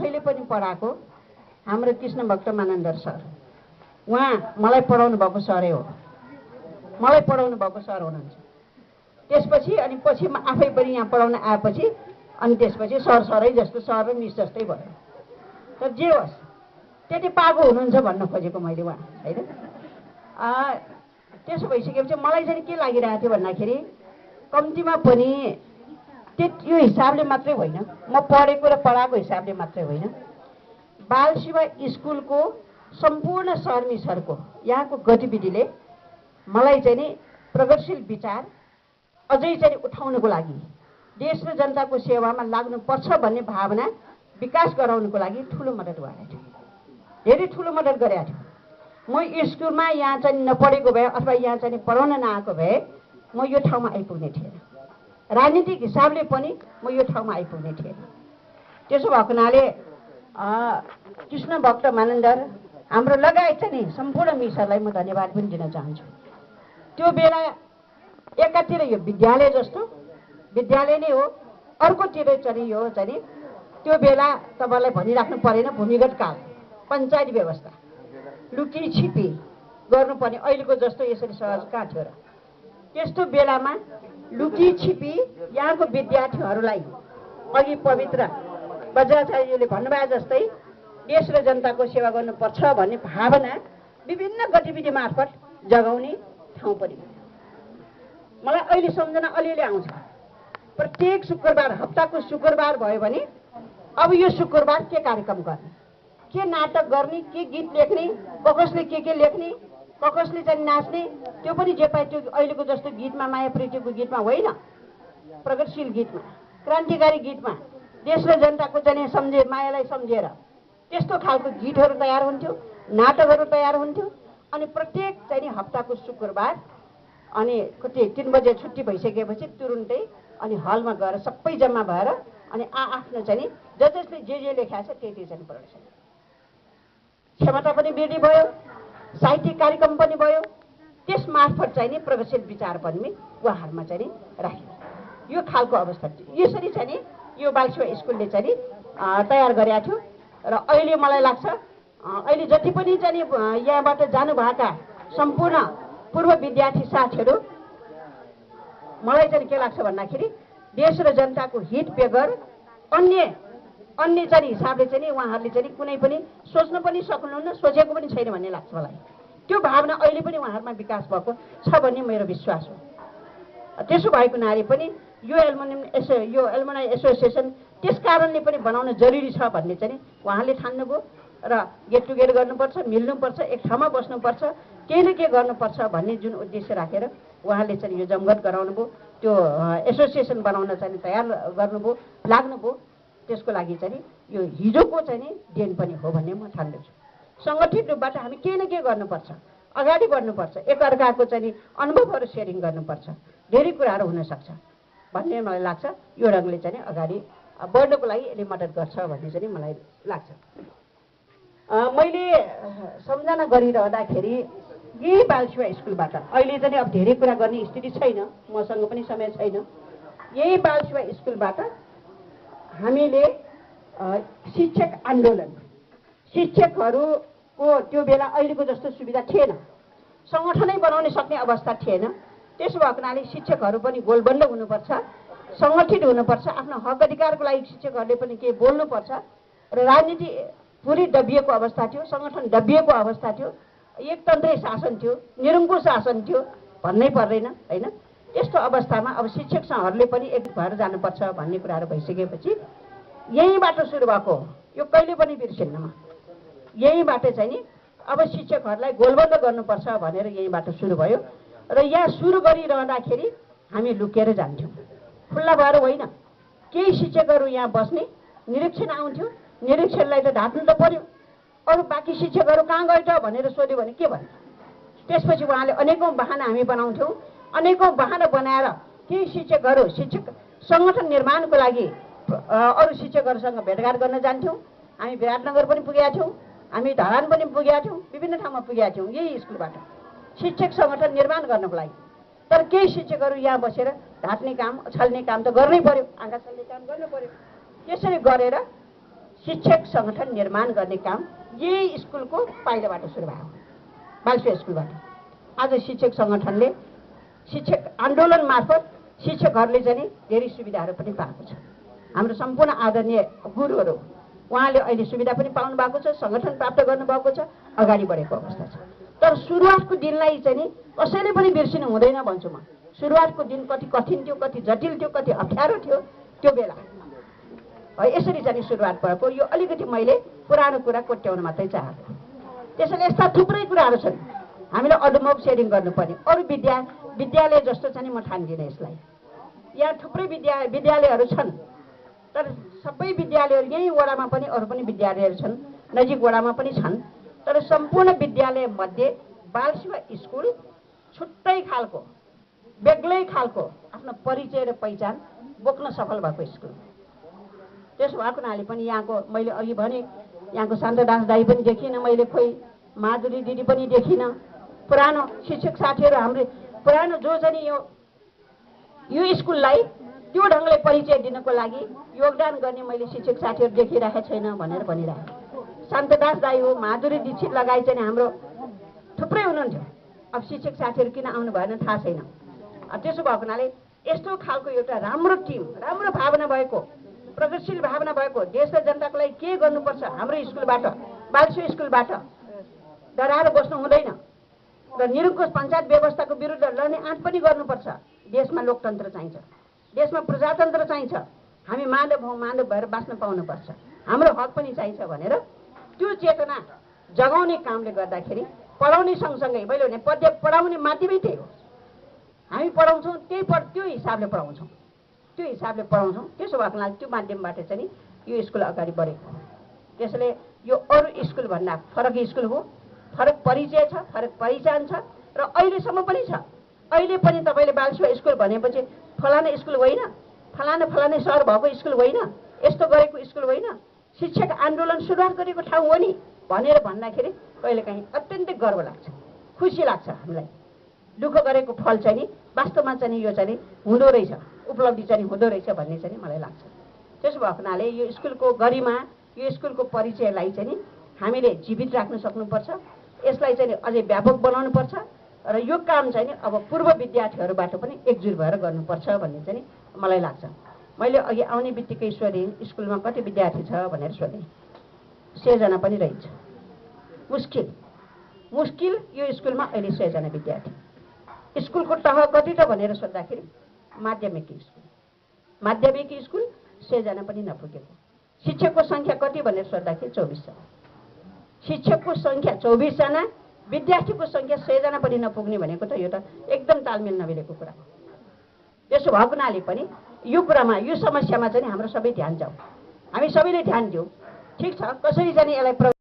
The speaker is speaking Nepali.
अहिले पनि पढाएको हाम्रो कृष्ण भक्त ननधर सर, उहाँ मलाई पढाउनु भएको सरै हो, मलाई पढाउनु भएको सर हुनुहुन्छ। त्यसपछि अनि पछि म आफै पनि यहाँ पढाउन आएपछि अनि त्यसपछि सरै जस्तो सर र मिस जस्तै भयो। तर जे होस् त्यति पाएको हुनुहुन्छ भन्न खोजेको मैले उहाँ, होइन। त्यसो भइसकेपछि मलाई चाहिँ के लागिरहेको थियो भन्दाखेरि कम्तीमा पनि यो हिसाबले मात्रै होइन, म पढेको र पढाएको हिसाबले मात्रै होइन, बाल सेवा स्कुलको सम्पूर्ण सर मिसहरूको यहाँको गतिविधिले मलाई चाहिँ नि प्रगतिशील विचार अझै चाहिँ उठाउनको लागि, देश र जनताको सेवामा लाग्नुपर्छ भन्ने भावना विकास गराउनको लागि ठुलो मद्दत गरेको थियो, धेरै ठुलो मद्दत गरेको थियो। म स्कुलमा यहाँ चाहिँ नपढेको भए अथवा यहाँ चाहिँ पढाउन नआएको भए म यो ठाउँमा आइपुग्ने थिएन, राजनीतिक हिसाबले पनि म यो ठाउँमा आइपुग्ने थिएन। त्यसो भएको हुनाले कृष्ण भक्त ननधर हाम्रो लगायत चाहिँ सम्पूर्ण मिसहरूलाई म धन्यवाद पनि दिन चाहन्छु। त्यो बेला एकातिर यो विद्यालय जस्तो विद्यालय नै हो, अर्कोतिर चाहिँ यो चाहिँ त्यो बेला तपाईँलाई भनिराख्नु परेन, भूमिगत काल, पञ्चायत व्यवस्था, लुकी छिपी गर्नुपर्ने अहिलेको जस्तो यसरी सहज कहाँ थियो र। त्यस्तो बेलामा लुकी छिपी यहाँको विद्यार्थीहरूलाई अघि पवित्र वज्राचार्यले भन्नुभयो जस्तै देश र जनताको सेवा गर्नुपर्छ भन्ने भावना विभिन्न गतिविधि मार्फत जगाउने ठाउँ पनि हो। मलाई अहिले सम्झना अलिअलि आउँछ। प्रत्येक शुक्रबार, हप्ताको शुक्रबार भयो भने अब यो शुक्रबार के कार्यक्रम गर्ने, के नाटक गर्ने, के गीत लेख्ने, कसले के लेख्ने, कसले चाहिँ नाच्ने, त्यो पनि जे पाए त्यो अहिलेको जस्तो गीतमा, माया प्रीतिको गीतमा होइन, प्रगतिशील गीतमा, क्रान्तिकारी गीतमा, देश र जनताको चाहिँ सम्झे मायालाई सम्झेर त्यस्तो खालको गीतहरू तयार हुन्थ्यो, नाटकहरू तयार हुन्थ्यो। अनि प्रत्येक चाहिँ हप्ताको शुक्रबार अनि कति 3 बजे छुट्टी भइसकेपछि तुरुन्तै अनि हलमा गएर सबै जम्मा भएर अनि आफ्नो चाहिँ जसले जे लेखाएको छ त्यति चाहिँ प्रदर्शन, क्षमता पनि वृद्धि भयो, साहित्यिक कार्यक्रम पनि भयो। त्यस मार्फत चाहिँ प्रगतिशील विचार पनि उहाँहरूमा चाहिँ राखियो। यो खालको अवस्था यसरी चाहिँ यो बाल सेवा स्कुलले चाहिँ तयार गरेको थियो। र अहिले मलाई लाग्छ अहिले जति पनि चाहिँ यहाँबाट जानुभएका सम्पूर्ण पूर्व विद्यार्थी साथीहरू मलाई चाहिँ के लाग्छ भन्दाखेरि देश र जनताको हित बेगर अन्य चाहिँ हिसाबले चाहिँ उहाँहरूले चाहिँ कुनै पनि सोच्न पनि सक्नुहुन्न, सोचेको पनि छैन भन्ने लाग्छ मलाई। त्यो भावना अहिले पनि उहाँहरूमा विकास भएको छ भन्ने मेरो विश्वास हो। त्यसो भएको हुनाले पनि यो एल्युमनाई एसोसिएसन त्यस कारणले पनि बनाउन जरुरी छ भन्ने चाहिँ उहाँले ठान्नुभयो र गेट टुगेदर गर्नुपर्छ, मिल्नुपर्छ, एक ठाउँमा बस्नुपर्छ, केही न केही गर्नुपर्छ भन्ने जुन उद्देश्य राखेर उहाँले चाहिँ यो जमघट गराउनुभयो, त्यो एसोसिएसन बनाउन चाहिँ तयार गर्नुभयो, लाग्नुभयो। त्यसको लागि चाहिँ यो हिजोको चाहिँ देन पनि हो भन्ने म ठान्दछु। सङ्गठित रूपबाट हामी केही न केही गर्नुपर्छ, अगाडि बढ्नुपर्छ, एकअर्काको चाहिँ अनुभवहरू सेयरिङ गर्नुपर्छ, धेरै कुराहरू हुनसक्छ भन्ने मलाई लाग्छ। यो रङले चाहिँ अगाडि बढ्नको लागि यसले मद्दत गर्छ भन्ने चाहिँ मलाई लाग्छ। मैले सम्झना गरिरहँदाखेरि यही बाल सेवा स्कुलबाट अहिले चाहिँ अब धेरै कुरा गर्ने स्थिति छैन, मसँग पनि समय छैन। यही बाल सेवा स्कुलबाट हामीले शिक्षक आन्दोलन, शिक्षकहरूको त्यो बेला अहिलेको जस्तो सुविधा थिएन, सङ्गठनै बनाउन सक्ने अवस्था थिएन। त्यसो भएको हुनाले शिक्षकहरू पनि गोलबन्द हुनुपर्छ, सङ्गठित हुनुपर्छ, आफ्नो हक अधिकारको लागि शिक्षकहरूले पनि केही बोल्नुपर्छ। र राजनीति पुरै दबिएको अवस्था थियो, सङ्गठन दबिएको अवस्था थियो, एकतन्त्रै शासन थियो, निरङ्कुश शासन थियो भन्नै पर्दैन, होइन। यस्तो अवस्थामा अब शिक्षकहरूले पनि एक भएर जानुपर्छ भन्ने कुराहरू भइसकेपछि यहीँबाट सुरु भएको, यो कहिले पनि बिर्सिन्न म। यहीँबाट चाहिँ नि अब शिक्षकहरूलाई गोलबन्द गर्नुपर्छ भनेर यहीँबाट सुरु भयो। र यहाँ सुरु गरिरहँदाखेरि हामी लुकेर जान्थ्यौँ, खुल्ला भएर होइन। केही शिक्षकहरू यहाँ बस्ने, निरीक्षण आउँथ्यो, निरीक्षणलाई त ढाक्नु त पर्यो, अरू बाँकी शिक्षकहरू कहाँ गयो त भनेर सोध्यो भने के भन्ने। त्यसपछि उहाँले अनेकौँ बहाना हामी बनाउँथ्यौँ, अनेकौँ बहाना बनाएर केही शिक्षकहरू शिक्षक सङ्गठन निर्माणको लागि अरू शिक्षकहरूसँग भेटघाट गर्न जान्थ्यौँ। हामी विराटनगर पनि पुगेका थियौँ, हामी धरान पनि पुगेका थियौँ, विभिन्न ठाउँमा पुगेका थियौँ यही स्कुलबाट शिक्षक सङ्गठन निर्माण गर्नको लागि। तर केही शिक्षकहरू यहाँ बसेर ढाट्ने काम, छल्ने काम त गर्नै पर्यो, आँखा छल्ने काम गर्नु पर्यो। त्यसरी गरेर शिक्षक सङ्गठन निर्माण गर्ने काम यही स्कुलको पाइलाबाट सुरु भयो, बालसेवा स्कुलबाट। आज शिक्षक सङ्गठनले शिक्षक आन्दोलन मार्फत शिक्षकहरूले चाहिँ धेरै सुविधाहरू पनि पाएको छ। हाम्रो सम्पूर्ण आदरणीय गुरुहरू उहाँले अहिले सुविधा पनि पाउनु भएको छ, सङ्गठन प्राप्त गर्नुभएको छ, अगाडि बढेको अवस्था छ। तर सुरुवातको दिनलाई चाहिँ कसैले पनि बिर्सिनु हुँदैन भन्छु म। सुरुवातको दिन कति कठिन थियो, कति जटिल थियो, कति अप्ठ्यारो थियो त्यो बेला है। यसरी चाहिँ सुरुवात भएको। यो अलिकति मैले पुरानो कुरा कोट्याउन मात्रै चाहेको। त्यसैले यस्ता थुप्रै कुराहरू छन् हामीले अडुमोभ सेयरिङ गर्नुपर्ने। अरू विद्यालय जस्तो चाहिँ म ठान्दिनँ यसलाई। यहाँ थुप्रै विद्यालयहरू छन्, तर सबै विद्यालयहरू यही वडामा पनि अरू पनि विद्यालयहरू छन्, नजिक वडामा पनि छन्। तर सम्पूर्ण विद्यालय मध्ये बाल सेवा स्कुल छुट्टै खालको, बेग्लै खालको आफ्नो परिचय र पहिचान बोक्न सफल भएको स्कुल। त्यसो भएको हुनाले पनि यहाँको मैले अघि भने यहाँको शान्तदास दाई पनि देखिनँ मैले, खोइ माधुरी दिदी पनि देखिनँ। पुरानो शिक्षक साथीहरू हाम्रो पुरानो जो चाहिँ यो स्कुललाई त्यो ढङ्गले परिचय दिनको लागि योगदान गर्ने मैले शिक्षक साथीहरू देखिरहेको छैन भनेर भनिरहेको। शान्तदास दाई हो, माधुरी दीक्षित लगाई चाहिँ हाम्रो थुप्रै हुनुहुन्थ्यो। अब शिक्षक साथीहरू किन आउनु भएन थाहा छैन। त्यसो भएको हुनाले यस्तो खालको एउटा राम्रो टिम, राम्रो भावना भएको, प्रगतिशील भावना भएको, देश र जनताको लागि के गर्नुपर्छ हाम्रो स्कुलबाट, बालसेवा स्कुलबाट डराएर बस्नु हुँदैन र निरङ्कुश पञ्चायत व्यवस्थाको विरुद्ध लड्ने आँट पनि गर्नुपर्छ। देशमा लोकतन्त्र चाहिन्छ, देशमा प्रजातन्त्र चाहिन्छ, हामी मानव भएर बाँच्न पाउनुपर्छ, हाम्रो हक पनि चाहिन्छ भनेर त्यो चेतना जगाउने कामले गर्दाखेरि पढाउने सँगसँगै मैले भने पद्य पढाउने माध्यमै त्यही हो। हामी पढाउँछौँ त्यो हिसाबले पढाउँछौँ, त्यो हिसाबले पढाउँछौँ। त्यसो भएको हुनाले त्यो माध्यमबाट चाहिँ यो स्कुल अगाडि बढेको। त्यसैले यो अरू स्कुलभन्दा फरक स्कुल हो, फरक परिचय छ, फरक पहिचान छ र अहिलेसम्म पनि छ। अहिले पनि तपाईँले बालसेवा स्कुल भनेपछि फलाना स्कुल होइन, फलाना सहर भएको स्कुल होइन, यस्तो गरेको स्कुल होइन, शिक्षक आन्दोलन सुरुवात गरेको ठाउँ हो नि भनेर भन्दाखेरि कहिलेकाहीँ अत्यन्तै गर्व लाग्छ, खुसी लाग्छ हामीलाई। दुःख गरेको फल चाहिँ नि वास्तवमा चाहिँ यो चाहिँ हुँदो रहेछ, उपलब्धि चाहिँ हुँदो रहेछ भन्ने चाहिँ मलाई लाग्छ। त्यसो भएको हुनाले यो स्कुलको गरिमा, यो स्कुलको परिचयलाई चाहिँ नि हामीले जीवित राख्न सक्नुपर्छ, यसलाई चाहिँ अझै व्यापक बनाउनुपर्छ र यो काम चाहिँ नि अब पूर्व विद्यार्थीहरूबाट पनि एकजुट भएर गर्नुपर्छ भन्ने चाहिँ मलाई लाग्छ। मैले अघि आउने बित्तिकै सोधेँ स्कुलमा कति विद्यार्थी छ भनेर सोधेँ, 6 जना पनि रहेछ। मुस्किल यो स्कुलमा अहिले 6 जना विद्यार्थी। स्कुलको तह कति त भनेर सोद्धाखेरि माध्यमिक स्कुल 6 जना पनि नपुगेको। शिक्षकको सङ्ख्या कति भनेर सोद्धाखेरि 24 जना। शिक्षकको सङ्ख्या 24 जना, विद्यार्थीको सङ्ख्या 6 जना पनि नपुग्ने भनेको त यो त एकदम तालमेल नमिलेको कुरा हो। त्यसो भएको हुनाले पनि यो कुरामा, यो समस्यामा चाहिँ हाम्रो सबै ध्यान जाऊ, हामी सबैले ध्यान दिउँ। ठिक छ, कसरी चाहिँ यसलाई